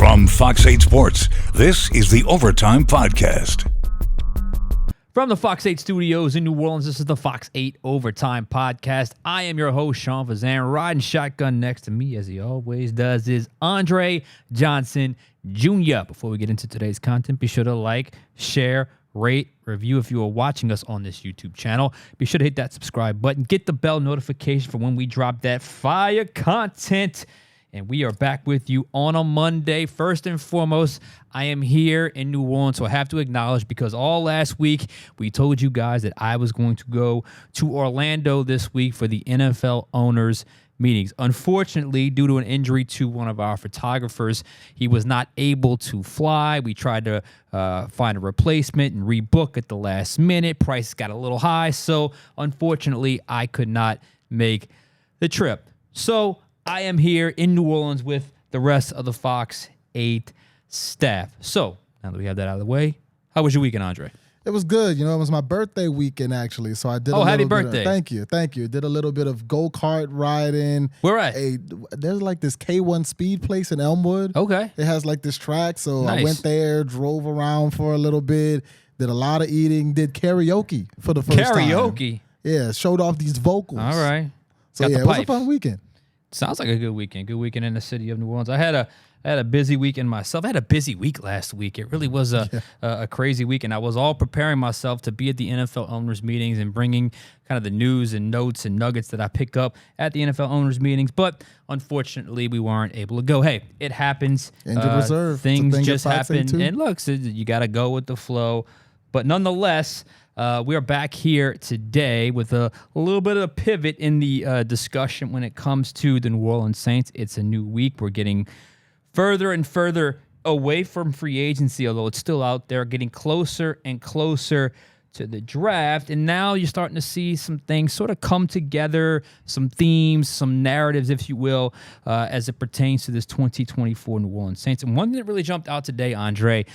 From Fox 8 Sports, this is the Overtime Podcast. From the Fox 8 studios in New Orleans, this is the Fox 8 Overtime Podcast. I am your host, Sean Fazende. Riding shotgun next to me, as he always does, is Andre Johnson Jr. Before we get into today's content, be sure to like, share, rate, review if you are watching us on this YouTube channel. Be sure to hit that subscribe button. Get the bell notification for when we drop that fire content. And we are back with you on a Monday. First and foremost, I am here in New Orleans, so I have to acknowledge, because all last week we told you guys that I was going to go to Orlando this week for the NFL owners meetings. Unfortunately, due to an injury to one of our photographers, he was not able to fly. We tried to find a replacement and rebook at the last minute. Price got a little high, so unfortunately, I could not make the trip. So I am here in New Orleans with the rest of the Fox 8 staff. So, now that we have that out of the way, how was your weekend, Andre? It was good. You know, it was my birthday weekend, actually. So I did happy birthday. Thank you. Did a little bit of go-kart riding. Where at? There's like this K1 speed place in Elmwood. Okay. It has like this track. So Nice. I went there, drove around for a little bit, did a lot of eating, did karaoke for the first time. Karaoke? Yeah, showed off these vocals. All right. So Got yeah, the it was a pipes. fun weekend. Sounds like a good weekend. Good weekend in the city of New Orleans. I had a busy weekend myself. I had a busy week last week. It really was a crazy week, and I was all preparing myself to be at the NFL owners meetings and bringing kind of the news and notes and nuggets that I pick up at the NFL owners meetings. But unfortunately, we weren't able to go. Hey, it happens. Injured reserve. Things just Fox 8 happen. too. And look, so you got to go with the flow. But nonetheless, we are back here today with a little bit of a pivot in the discussion when it comes to the New Orleans Saints. It's a new week. We're getting further and further away from free agency, although it's still out there, getting closer and closer to the draft. And now you're starting to see some things sort of come together, some themes, some narratives, if you will, as it pertains to this 2024 New Orleans Saints. And one thing that really jumped out today, Andre,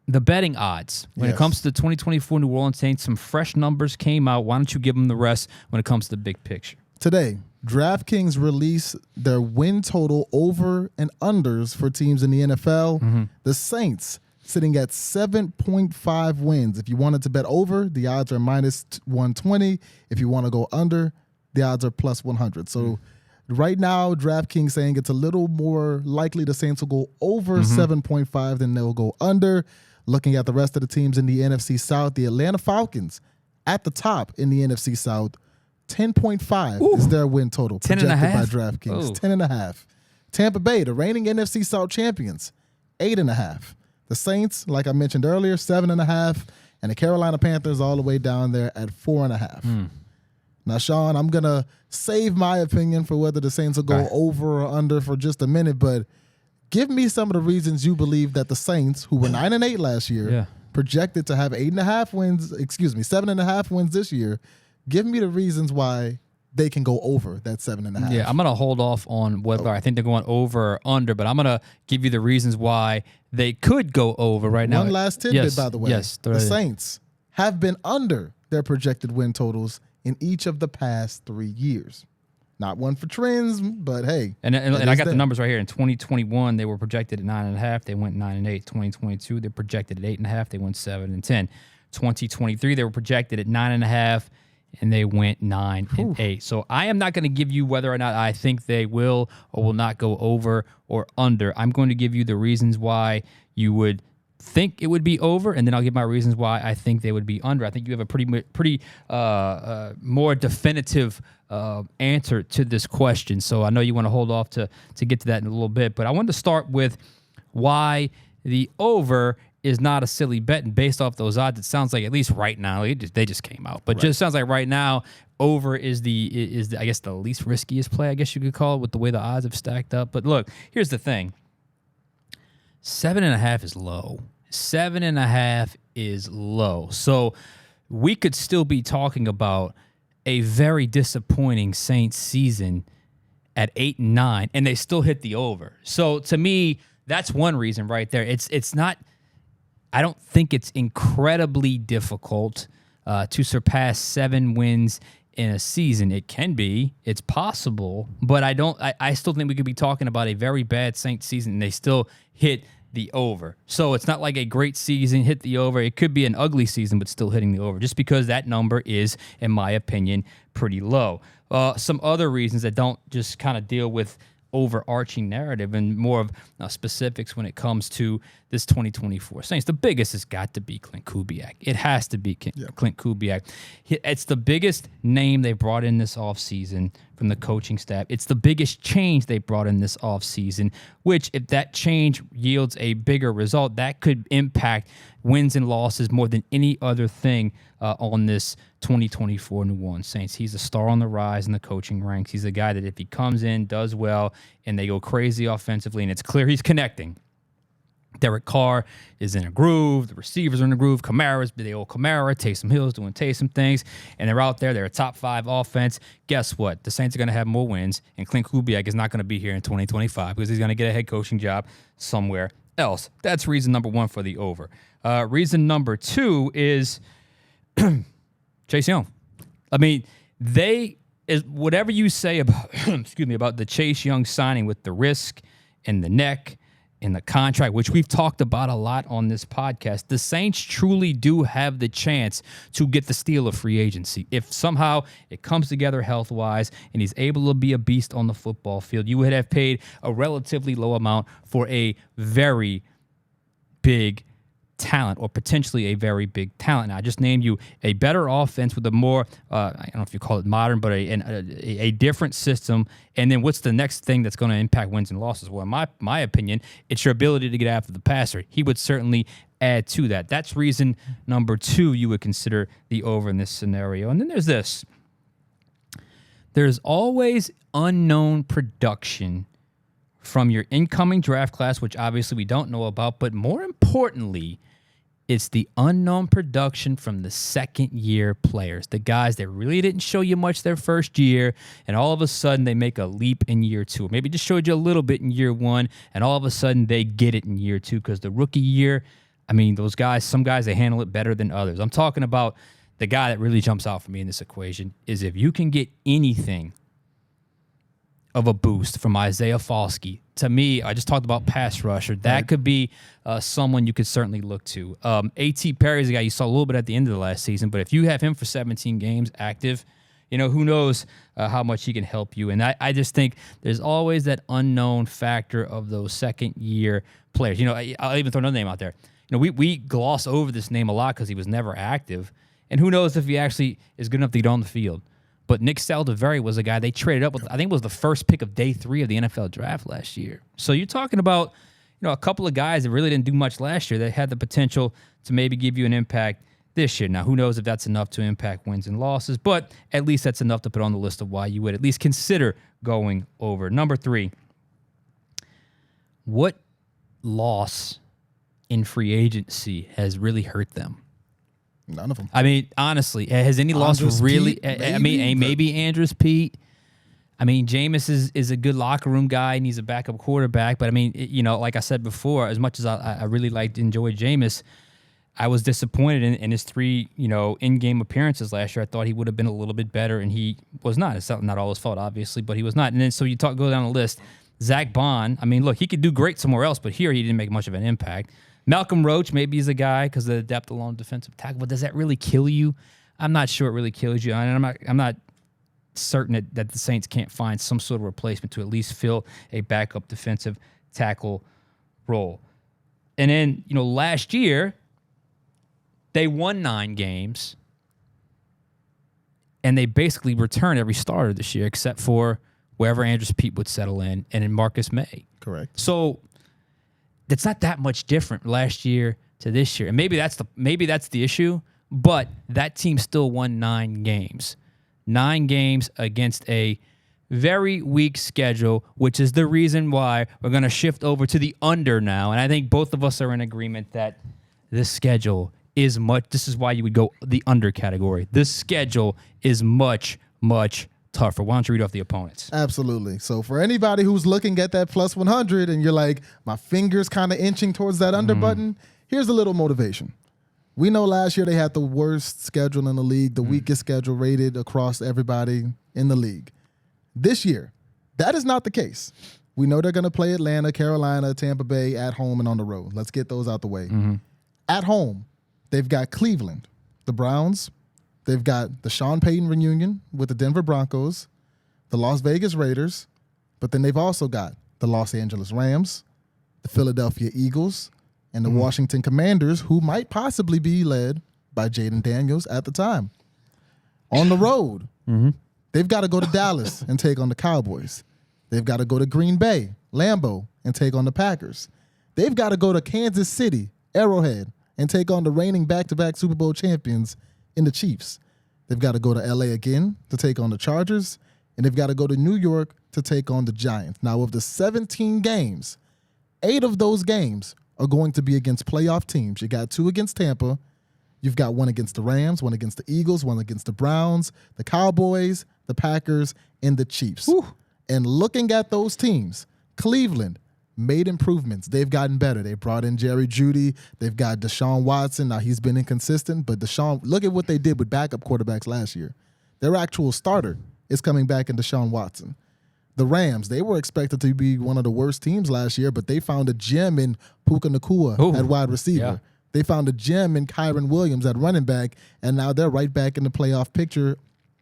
the betting odds when it comes to the 2024 New Orleans Saints. Some fresh numbers came out. Why don't you give them the rest when it comes to the big picture? Today, DraftKings released their win total over and unders for teams in the NFL. Mm-hmm. The Saints sitting at 7.5 wins. If you wanted to bet over, the odds are minus 120. If you want to go under, the odds are plus 100. So right now, DraftKings saying it's a little more likely the Saints will go over 7.5 than they'll go under. Looking at the rest of the teams in the NFC South, the Atlanta Falcons at the top in the NFC South, 10.5 is their win total projected by DraftKings. 10.5. Tampa Bay, the reigning NFC South champions, 8.5. The Saints, like I mentioned earlier, 7.5. And the Carolina Panthers all the way down there at 4.5. Now, Sean, I'm going to save my opinion for whether the Saints will go over or under for just a minute, but give me some of the reasons you believe that the Saints, who were 9-8 last year, projected to have 7.5 wins this year. Give me the reasons why they can go over that 7.5. Yeah, I'm going to hold off on whether I think they're going over or under, but I'm going to give you the reasons why they could go over right now. One last tidbit, by the way. Yes, the Saints have been under their projected win totals in each of the past 3 years. Not one for trends, but hey. And I got the numbers right here. In 2021, they were projected at 9.5. They went 9-8. 2022, they're projected at 8.5. They went 7-10. 2023, they were projected at 9.5, and they went 9-8. So I am not going to give you whether or not I think they will or will not go over or under. I'm going to give you the reasons why you would think it would be over, and then I'll give my reasons why I think they would be under. I think you have a pretty more definitive answer to this question. So I know you want to hold off to get to that in a little bit, but I wanted to start with why the over is not a silly bet, and based off those odds, it sounds like, at least right now, they just came out, but just sounds like right now over is the I guess the least riskiest play, I guess you could call it, with the way the odds have stacked up. But look, here's the thing: 7.5 is low. 7.5 is low. So we could still be talking about a very disappointing Saints season at 8-9, and they still hit the over. So to me, that's one reason right there. It's not. I don't think it's incredibly difficult to surpass 7 wins in a season. It can be. It's possible. But I still think we could be talking about a very bad Saints season, and they still hit the over. So it's not like a great season, hit the over. It could be an ugly season, but still hitting the over, just because that number is, in my opinion, pretty low. Some other reasons that don't just kind of deal with overarching narrative and more of specifics when it comes to this 2024 Saints. The biggest has got to be Clint Kubiak. It has to be Clint Kubiak. It's the biggest name they brought in this offseason from the coaching staff. It's the biggest change they brought in this offseason, which if that change yields a bigger result, that could impact wins and losses more than any other thing on this 2024 New Orleans Saints. He's a star on the rise in the coaching ranks. He's a guy that if he comes in, does well, and they go crazy offensively, and it's clear he's connecting. Derek Carr is in a groove. The receivers are in a groove. Kamara's the old Kamara. Taysom Hill's doing Taysom things. And they're out there. They're a top 5 offense. Guess what? The Saints are going to have more wins, and Clint Kubiak is not going to be here in 2025 because he's going to get a head coaching job somewhere else. That's reason number 1 for the over. Reason number 2 is Chase Young. I mean, whatever you say about about the Chase Young signing with the risk and the neck and the contract, which we've talked about a lot on this podcast, the Saints truly do have the chance to get the steal of free agency. If somehow it comes together health-wise and he's able to be a beast on the football field, you would have paid a relatively low amount for a very big talent, or potentially a very big talent. Now, I just named you a better offense with a more, I don't know if you call it modern, but a different system. And then what's the next thing that's going to impact wins and losses? Well, in my opinion, it's your ability to get after the passer. He would certainly add to that. That's reason number 2 you would consider the over in this scenario. And then there's this. There's always unknown production from your incoming draft class, which obviously we don't know about, but more importantly, it's the unknown production from the second-year players, the guys that really didn't show you much their first year, and all of a sudden they make a leap in year 2. Maybe just showed you a little bit in year 1, and all of a sudden they get it in year 2 because the rookie year, I mean, those guys, some guys, they handle it better than others. I'm talking about the guy that really jumps out for me in this equation is if you can get anything of a boost from Isaiah Foskey. To me, I just talked about pass rusher. That could be someone you could certainly look to. A.T. Perry is a guy you saw a little bit at the end of the last season, but if you have him for 17 games active, who knows how much he can help you. And I just think there's always that unknown factor of those second-year players. I'll even throw another name out there. We gloss over this name a lot because he was never active, and who knows if he actually is good enough to get on the field. But Nick Saldiveri was a guy they traded up with. I think it was the first pick of day 3 of the NFL draft last year. So you're talking about, a couple of guys that really didn't do much last year that had the potential to maybe give you an impact this year. Now, who knows if that's enough to impact wins and losses, but at least that's enough to put on the list of why you would at least consider going over. Number 3, what loss in free agency has really hurt them? None of them. I mean, honestly, has any loss really? Maybe Andrews Pete. I mean, Jameis is a good locker room guy and he's a backup quarterback. But I mean, like I said before, as much as I really enjoyed Jameis, I was disappointed in his 3 in-game appearances last year. I thought he would have been a little bit better, and he was not. It's not all his fault, obviously, but he was not. And then so you go down the list. Zach Bond. I mean, look, he could do great somewhere else, but here he didn't make much of an impact. Malcolm Roach, maybe he's a guy because of the depth along defensive tackle, but does that really kill you? I'm not sure it really kills you. And I'm not certain that the Saints can't find some sort of replacement to at least fill a backup defensive tackle role. And then, last year, they won 9 games, and they basically returned every starter this year except for wherever Andrews Pete would settle in, and in Marcus May. Correct. So it's not that much different last year to this year. And maybe that's the issue, but that team still won 9 games. 9 games against a very weak schedule, which is the reason why we're going to shift over to the under now. And I think both of us are in agreement that this schedule is this is why you would go the under category. This schedule is much, much tougher. Why don't you read off the opponents? Absolutely. So for anybody who's looking at that plus 100 and you're like, my finger's kind of inching towards that under button, here's a little motivation. We know last year they had the worst schedule in the league, the weakest schedule rated across everybody in the league. This year, that is not the case. We know they're going to play Atlanta, Carolina, Tampa Bay at home and on the road. Let's get those out the way. At home, they've got Cleveland, the Browns. They've got the Sean Payton reunion with the Denver Broncos, the Las Vegas Raiders, but then they've also got the Los Angeles Rams, the Philadelphia Eagles, and the Washington Commanders, who might possibly be led by Jaden Daniels at the time. On the road, they've got to go to Dallas and take on the Cowboys. They've got to go to Green Bay, Lambeau, and take on the Packers. They've got to go to Kansas City, Arrowhead, and take on the reigning back-to-back Super Bowl champions in the Chiefs. They've got to go to LA again to take on the Chargers, and they've got to go to New York to take on the Giants. Now, of the 17 games, 8 of those games are going to be against playoff teams. You got 2 against Tampa. You've got 1 against the Rams, 1 against the Eagles, 1 against the Browns, the Cowboys, the Packers, and the Chiefs. Whew. And looking at those teams, Cleveland made improvements. They've gotten better. They brought in Jerry Jeudy. They've got Deshaun Watson. Now, he's been inconsistent, but look at what they did with backup quarterbacks last year. Their actual starter is coming back in Deshaun Watson. The Rams, they were expected to be one of the worst teams last year, but they found a gem in Puka Nacua at wide receiver. Yeah. They found a gem in Kyron Williams at running back, and now they're right back in the playoff picture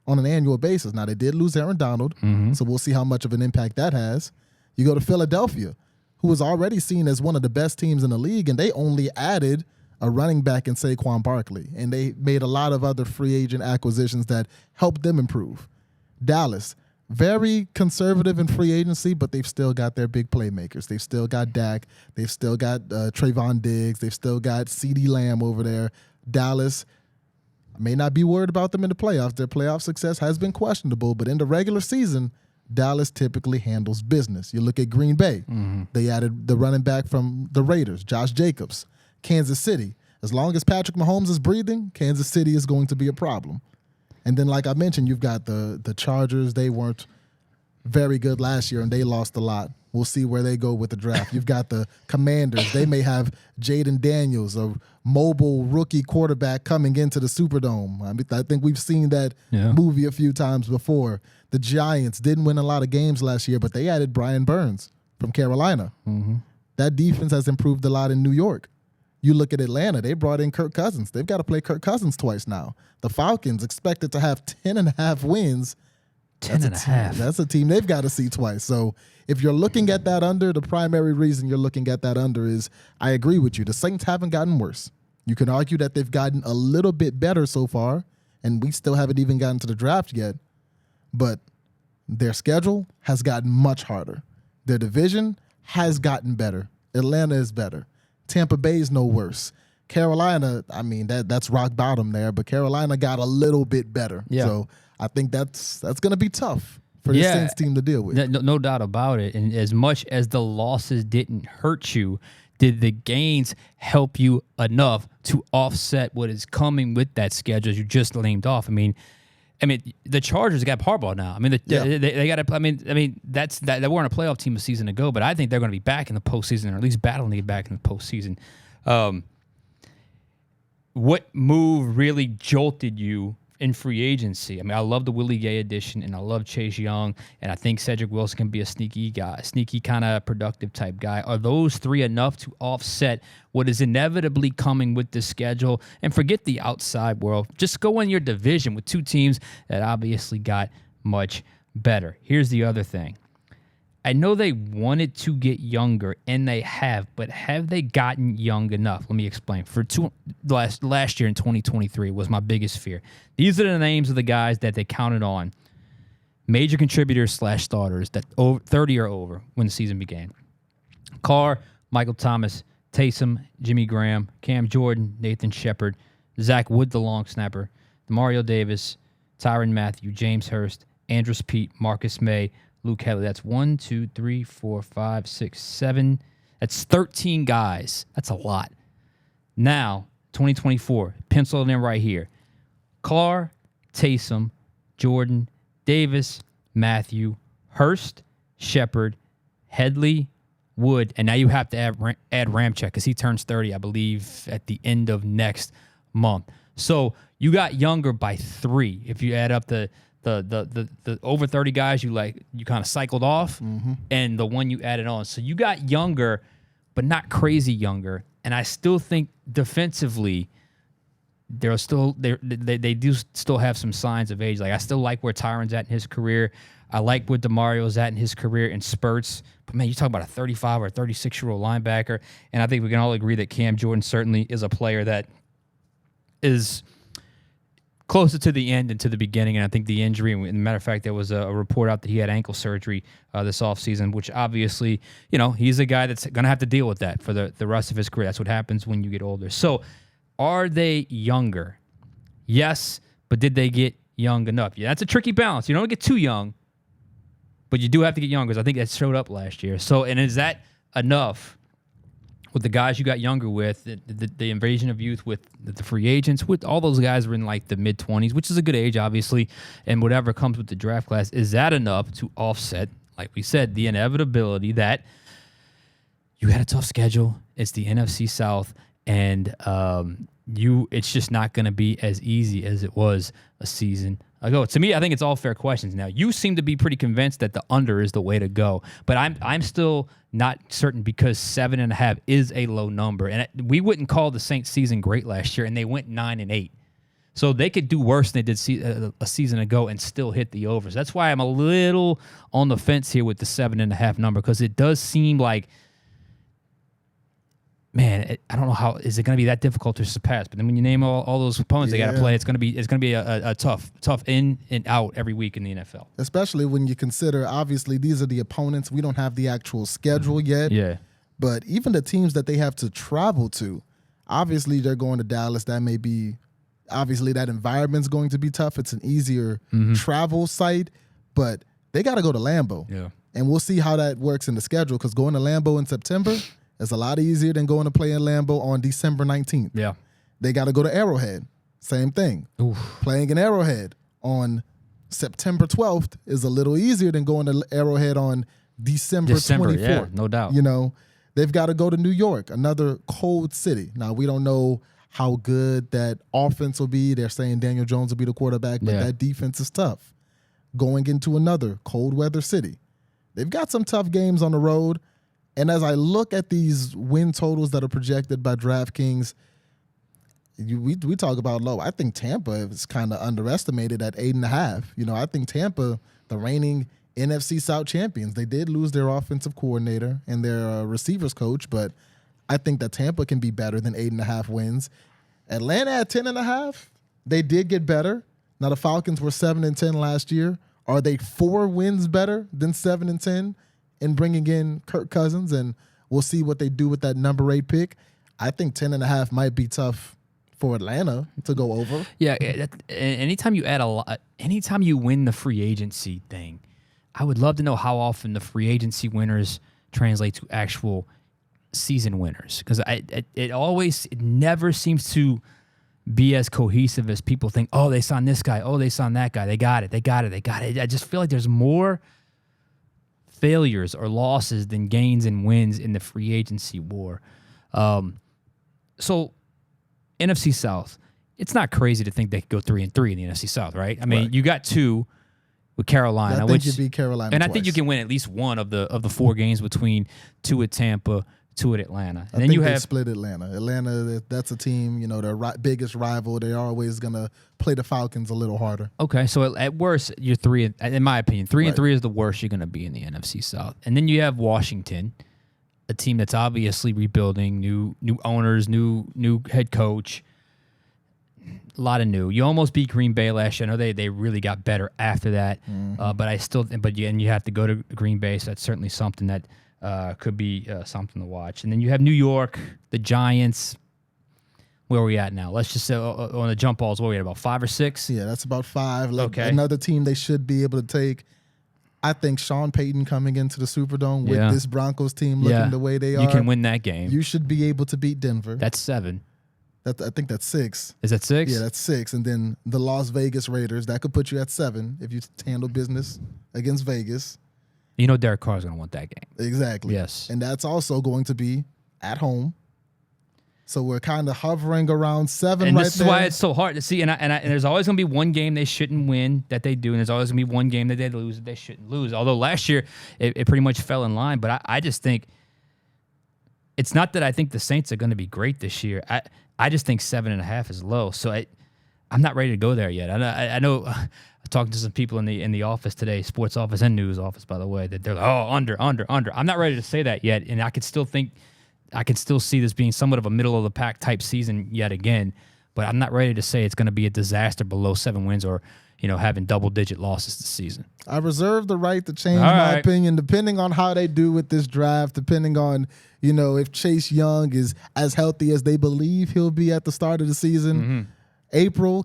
on an annual basis. Now, they did lose Aaron Donald, so we'll see how much of an impact that has. You go to Philadelphia, who was already seen as one of the best teams in the league, and they only added a running back in Saquon Barkley, and they made a lot of other free agent acquisitions that helped them improve. Dallas, very conservative in free agency, but they've still got their big playmakers. They've still got Dak. They've still got Trayvon Diggs. They've still got CeeDee Lamb over there. Dallas, I may not be worried about them in the playoffs. Their playoff success has been questionable, but in the regular season, Dallas typically handles business. You look at Green Bay. They added the running back from the Raiders, Josh Jacobs. Kansas City, as long as Patrick Mahomes is breathing, Kansas City is going to be a problem. And then, like I mentioned, you've got the Chargers. They weren't very good last year, and they lost a lot. We'll see where they go with the draft. You've got the Commanders. They may have Jaden Daniels, a mobile rookie quarterback, coming into the Superdome. I think we've seen that movie a few times before. The Giants didn't win a lot of games last year, but they added Brian Burns from Carolina. That defense has improved a lot in New York. You look at Atlanta, they brought in Kirk Cousins. They've got to play Kirk Cousins twice now. The Falcons expected to have 10.5 wins. 10.5. That's a team they've got to see twice. So if you're looking at that under, the primary reason you're looking at that under is, I agree with you, the Saints haven't gotten worse. You can argue that they've gotten a little bit better so far, and we still haven't even gotten to the draft yet. But their schedule has gotten much harder. Their division has gotten better. Atlanta is better. Tampa Bay is no worse. Carolina, I mean, that's rock bottom there, but Carolina got a little bit better. Yeah. So I think that's going to be tough for the Saints team to deal with. No doubt about it. And as much as the losses didn't hurt you, did the gains help you enough to offset what is coming with that schedule as you just named off? I mean, the Chargers got Harbaugh now. I mean, they got to. I mean, that's that. They weren't a playoff team a season ago, but I think they're going to be back in the postseason, or at least battling to get back in the postseason. What move really jolted you in free agency? I mean, I love the Willie Gay addition, and I love Chase Young, and I think Cedric Wilson can be a sneaky kind of productive type guy. Are those 3 enough to offset what is inevitably coming with this schedule? And forget the outside world. Just go in your division with 2 teams that obviously got much better. Here's the other thing. I know they wanted to get younger, and they have, but have they gotten young enough? Let me explain. For last year in 2023 was my biggest fear. These are the names of the guys that they counted on, major contributors / starters that 30 or over when the season began. Carr, Michael Thomas, Taysom, Jimmy Graham, Cam Jordan, Nathan Shepard, Zach Wood, the long snapper, Mario Davis, Tyrann Mathieu, James Hurst, Andrus Peat, Marcus May, Luke Kelly. That's 1, 2, 3, 4, 5, 6, 7. That's 13 guys. That's a lot. Now, 2024, pencil it in right here. Carr, Taysom, Jordan, Davis, Mathieu, Hurst, Shepard, Headley, Wood, and now you have to add Ramczyk because he turns 30, I believe, at the end of next month. So you got younger by 3 if you add up the over 30 guys you kind of cycled off and the one you added on. So you got younger, but not crazy younger. And I still think defensively they do still have some signs of age. Like I still like where Tyron's at in his career. I like where DeMario's at in his career in spurts. But man, you talk about a 35 or 36-year-old linebacker, and I think we can all agree that Cam Jordan certainly is a player that is closer to the end than to the beginning. And I think the injury, and as a matter of fact, there was a report out that he had ankle surgery this offseason, which obviously, he's a guy that's going to have to deal with that for the rest of his career. That's what happens when you get older. So are they younger? Yes, but did they get young enough? Yeah, that's a tricky balance. You don't get too young, but you do have to get younger, because I think that showed up last year. So, and is that enough with the guys you got younger with, the invasion of youth with the free agents, with all those guys were in like the mid-20s, which is a good age, obviously, and whatever comes with the draft class, is that enough to offset, like we said, the inevitability that you had a tough schedule, it's the NFC South, and it's just not going to be as easy as it was a season ago. To me, I think it's all fair questions. Now, you seem to be pretty convinced that the under is the way to go, but I'm still not certain, because 7.5 is a low number, and we wouldn't call the Saints season great last year, and they went 9-8. So they could do worse than they did a season ago and still hit the overs. That's why I'm a little on the fence here with the 7.5 number, because it does seem like, man, I don't know how is it going to be that difficult to surpass. But then when you name all those opponents they got to play, it's going to be a tough in and out every week in the NFL. Especially when you consider, obviously, these are the opponents. We don't have the actual schedule yet. Yeah. But even the teams that they have to travel to, obviously they're going to Dallas. That may be, obviously that environment's going to be tough. It's an easier travel site, but they got to go to Lambeau. Yeah. And we'll see how that works in the schedule, because going to Lambeau in September is a lot easier than going to play in Lambeau on December 19th. Yeah. They got to go to Arrowhead. Same thing. Oof. Playing in Arrowhead on September 12th is a little easier than going to Arrowhead on December 24th. Yeah, no doubt. They've got to go to New York, another cold city. Now, we don't know how good that offense will be. They're saying Daniel Jones will be the quarterback, but that defense is tough. Going into another cold weather city. They've got some tough games on the road. And as I look at these win totals that are projected by DraftKings, we talk about low. I think Tampa is kind of underestimated at 8.5. I think Tampa, the reigning NFC South champions, they did lose their offensive coordinator and their receivers coach, but I think that Tampa can be better than 8.5 wins. Atlanta at 10.5, they did get better. Now the Falcons were 7-10 last year. Are they 4 wins better than 7-10? In bringing in Kirk Cousins, and we'll see what they do with that number 8 pick. I think 10.5 might be tough for Atlanta to go over. Yeah, anytime you add anytime you win the free agency thing, I would love to know how often the free agency winners translate to actual season winners, because it never seems to be as cohesive as people think. Oh, they signed this guy. Oh, they signed that guy. They got it. I just feel like there's more failures or losses than gains and wins in the free agency war. So NFC South, it's not crazy to think they could go 3-3 in the NFC South, right? I mean, you got 2 with Carolina. I think you beat Carolina and twice. I think you can win at least one of the 4 games between 2 at Tampa, 2 at Atlanta. And I then think you they have split Atlanta. Atlanta, that's a team, their biggest rival. They're always going to play the Falcons a little harder. Okay, so at worst, you're 3, in my opinion, 3-3 is the worst you're going to be in the NFC South. And then you have Washington, a team that's obviously rebuilding, new owners, new head coach, a lot of new. You almost beat Green Bay last year. I know they really got better after that, but you have to go to Green Bay, so that's certainly something that could be something to watch. And then you have New York, the Giants. Where are we at now? Let's just say on the jump balls, what are we at, about 5 or 6? Yeah, that's about 5. Okay. Another team they should be able to take. I think Sean Payton coming into the Superdome with this Broncos team looking the way they are. You can win that game. You should be able to beat Denver. That's 7. I think that's 6. Is that 6? Yeah, that's 6. And then the Las Vegas Raiders, that could put you at 7 if you handle business against Vegas. Derek Carr's going to want that game. Exactly. Yes. And that's also going to be at home. So we're kind of hovering around 7 And right this is there. why it's so hard to see. And there's always going to be one game they shouldn't win that they do, and there's always going to be one game that they lose that they shouldn't lose. Although last year it pretty much fell in line, but I just think it's not that I think the Saints are going to be great this year. I just think 7.5 is low. So I'm not ready to go there yet. I know. Talking to some people in the office today, sports office and news office, by the way, that they're like, oh, under. I'm not ready to say that yet, and I can still see this being somewhat of a middle of the pack type season yet again, but I'm not ready to say it's going to be a disaster below 7 wins or having double-digit losses this season. I reserve the right to change my opinion depending on how they do with this draft, depending on, if Chase Young is as healthy as they believe he'll be at the start of the season. Mm-hmm. April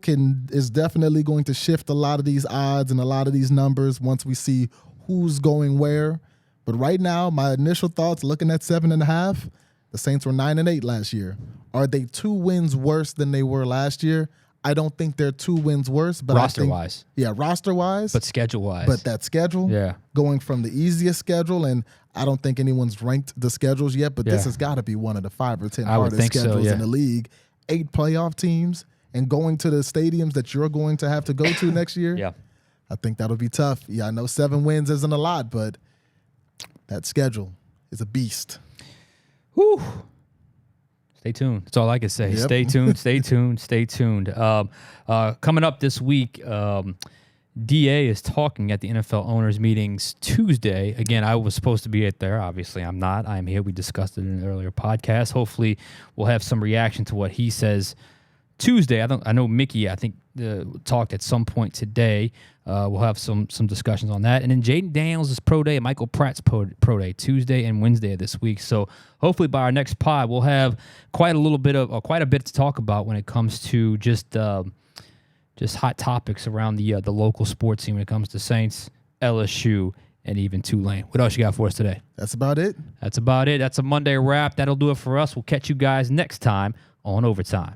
is definitely going to shift a lot of these odds and a lot of these numbers once we see who's going where. But right now, my initial thoughts looking at 7.5, the Saints were 9-8 last year. Are they 2 wins worse than they were last year? I don't think they're 2 wins worse, but roster-wise. Yeah, roster-wise. But schedule-wise. But that schedule, going from the easiest schedule, and I don't think anyone's ranked the schedules yet, but this has got to be one of the 5 or 10 hardest schedules in the league. 8 playoff teams, and going to the stadiums that you're going to have to go to next year. Yeah. I think that'll be tough. Yeah, I know 7 wins isn't a lot, but that schedule is a beast. Whew. Stay tuned. That's all I can say. Yep. Stay tuned. Stay tuned. Stay tuned. Coming up this week, DA is talking at the NFL owners meetings Tuesday. Again, I was supposed to be there. Obviously, I'm not. I'm here. We discussed it in an earlier podcast. Hopefully, we'll have some reaction to what he says Tuesday. I know Mickey, I think, talked at some point today. We'll have some discussions on that. And then Jaden Daniels' pro day, Michael Pratt's pro day, Tuesday and Wednesday of this week. So hopefully by our next pod, we'll have quite a bit to talk about when it comes to just hot topics around the local sports scene when it comes to Saints, LSU, and even Tulane. What else you got for us today? That's about it. That's a Monday wrap. That'll do it for us. We'll catch you guys next time on Overtime.